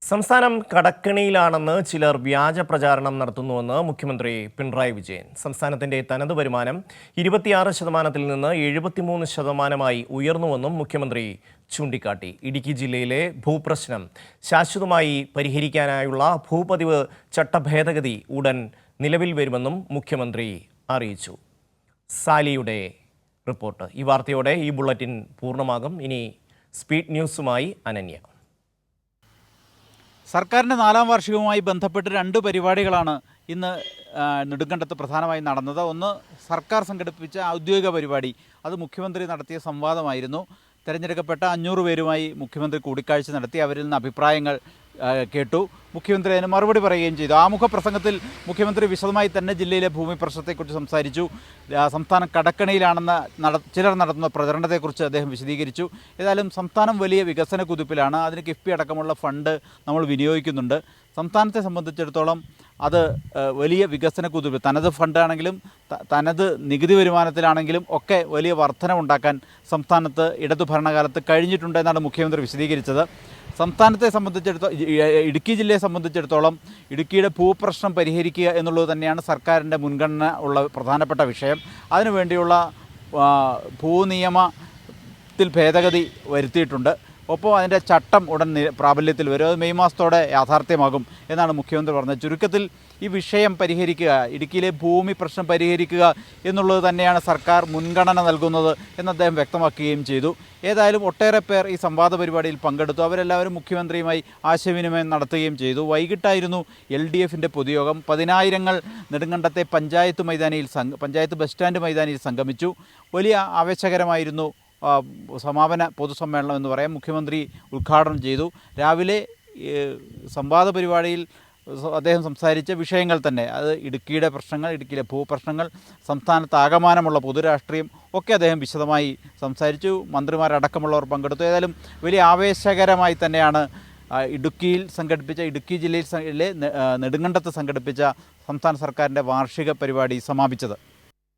സംസ്ഥാനം കടക്കെണിയിലാണെന്ന് ചിലർ വ്യാജ പ്രചാരണം നടത്തുന്നുവെന്ന് മുഖ്യമന്ത്രി പിണറായി വിജയൻ. സംസ്ഥാനത്തിന്റെ തനത് വരുമാനം 26% നിന്ന് 73% ഉയർന്നുവെന്നും മുഖ്യമന്ത്രി ചൂണ്ടിക്കാട്ടി. ഇടുക്കി ജില്ലയിലെ ഭൂപ്രശ്നം ശാശ്വതമായി പരിഹരിക്കാനായുള്ള ഭൂപതിവ് ചട്ടഭേദഗതി ഉടൻ നിലവിൽ വരുമെന്നും മുഖ്യമന്ത്രി അറിയിച്ചു. സാലിയുടെ റിപ്പോർട്ട്. ഈ വാർത്തയോടെ ഈ ബുള്ളറ്റിൻ പൂർണ്ണമാകും. ഇനി സ്പീഡ് ന്യൂസുമായി അനന്യ. സർക്കാരിൻ്റെ 4ാം വാർഷികവുമായി ബന്ധപ്പെട്ട് 2 പരിപാടികളാണ് ഇന്ന് നെടുങ്കണ്ടത്ത് പ്രധാനമായും നടന്നത്. ഒന്ന്, സർക്കാർ സംഘടിപ്പിച്ച ഔദ്യോഗിക പരിപാടി. അത് മുഖ്യമന്ത്രി നടത്തിയ സംവാദമായിരുന്നു. തിരഞ്ഞെടുക്കപ്പെട്ട 500 പേരുമായി മുഖ്യമന്ത്രി കൂടിക്കാഴ്ച നടത്തി. അവരിൽ നിന്ന് അഭിപ്രായങ്ങൾ കേട്ടു. മുഖ്യമന്ത്രി അതിന് മറുപടി പറയുകയും ചെയ്തു. ആമുഖ പ്രസംഗത്തിൽ മുഖ്യമന്ത്രി വിശദമായി തന്നെ ജില്ലയിലെ ഭൂമി പ്രശ്നത്തെക്കുറിച്ച് സംസാരിച്ചു. സംസ്ഥാനം കടക്കണിയിലാണെന്ന് ചിലർ നടത്തുന്ന പ്രചരണത്തെക്കുറിച്ച് അദ്ദേഹം വിശദീകരിച്ചു. ഏതായാലും സംസ്ഥാനം വലിയ വികസന കുതിപ്പിലാണ്. അതിന് കിഫ്ബി അടക്കമുള്ള ഫണ്ട് നമ്മൾ വിനിയോഗിക്കുന്നുണ്ട്. സംസ്ഥാനത്തെ സംബന്ധിച്ചിടത്തോളം അത് വലിയ വികസന കുതിപ്പ്, തനത് ഫണ്ടാണെങ്കിലും തനത് നികുതി വരുമാനത്തിലാണെങ്കിലും ഒക്കെ വലിയ വർധനവുണ്ടാക്കാൻ സംസ്ഥാനത്ത് ഇടതു ഭരണകാലത്ത് കഴിഞ്ഞിട്ടുണ്ട് എന്നാണ് മുഖ്യമന്ത്രി വിശദീകരിച്ചത്. സംസ്ഥാനത്തെ സംബന്ധിച്ചിടത്തോളം, ഇടുക്കി ജില്ലയെ സംബന്ധിച്ചിടത്തോളം ഇടുക്കിയുടെ ഭൂപ്രശ്നം പരിഹരിക്കുക എന്നുള്ളത് തന്നെയാണ് സർക്കാരിൻ്റെ മുൻഗണന ഉള്ള പ്രധാനപ്പെട്ട വിഷയം. അതിനുവേണ്ടിയുള്ള ഭൂനിയമത്തിൽ ഭേദഗതി വരുത്തിയിട്ടുണ്ട്. ഒപ്പം അതിൻ്റെ ചട്ടം ഉടൻ പ്രാബല്യത്തിൽ വരും. അത് മെയ് മാസത്തോടെ യാഥാർത്ഥ്യമാകും എന്നാണ് മുഖ്യമന്ത്രി പറഞ്ഞത്. ചുരുക്കത്തിൽ ഈ വിഷയം പരിഹരിക്കുക, ഇടുക്കിയിലെ ഭൂമി പ്രശ്നം പരിഹരിക്കുക എന്നുള്ളത് തന്നെയാണ് സർക്കാർ മുൻഗണന നൽകുന്നത് എന്ന് അദ്ദേഹം വ്യക്തമാക്കുകയും ചെയ്തു. ഏതായാലും ഒട്ടേറെ പേർ ഈ സംവാദ പരിപാടിയിൽ പങ്കെടുത്തു. അവരെല്ലാവരും മുഖ്യമന്ത്രിയുമായി ആശയവിനിമയം നടത്തുകയും ചെയ്തു. വൈകിട്ടായിരുന്നു LDFിൻ്റെ പൊതുയോഗം. 10,000 നെടുങ്കണ്ടത്തെ പഞ്ചായത്ത് ബസ് സ്റ്റാൻഡ് മൈതാനിയിൽ സംഗമിച്ചു. വലിയ ആവേശകരമായിരുന്നു സമാപന പൊതുസമ്മേളനം എന്ന് പറയാം. മുഖ്യമന്ത്രി ഉദ്ഘാടനം ചെയ്തു. രാവിലെ സംവാദ പരിപാടിയിൽ അദ്ദേഹം സംസാരിച്ച വിഷയങ്ങൾ തന്നെ, അത് ഇടുക്കിയുടെ പ്രശ്നങ്ങൾ, ഇടുക്കിയിലെ ഭൂപ്രശ്നങ്ങൾ, സംസ്ഥാനത്താകമാനമുള്ള പൊതുരാഷ്ട്രീയം ഒക്കെ അദ്ദേഹം വിശദമായി സംസാരിച്ചു. മന്ത്രിമാരടക്കമുള്ളവർ പങ്കെടുത്തു. ഏതായാലും വലിയ ആവേശകരമായി തന്നെയാണ് ഇടുക്കി ജില്ലയിലെ നെടുങ്കണ്ടത്ത് സംഘടിപ്പിച്ച സംസ്ഥാന സർക്കാരിൻ്റെ വാർഷിക പരിപാടി സമാപിച്ചത്.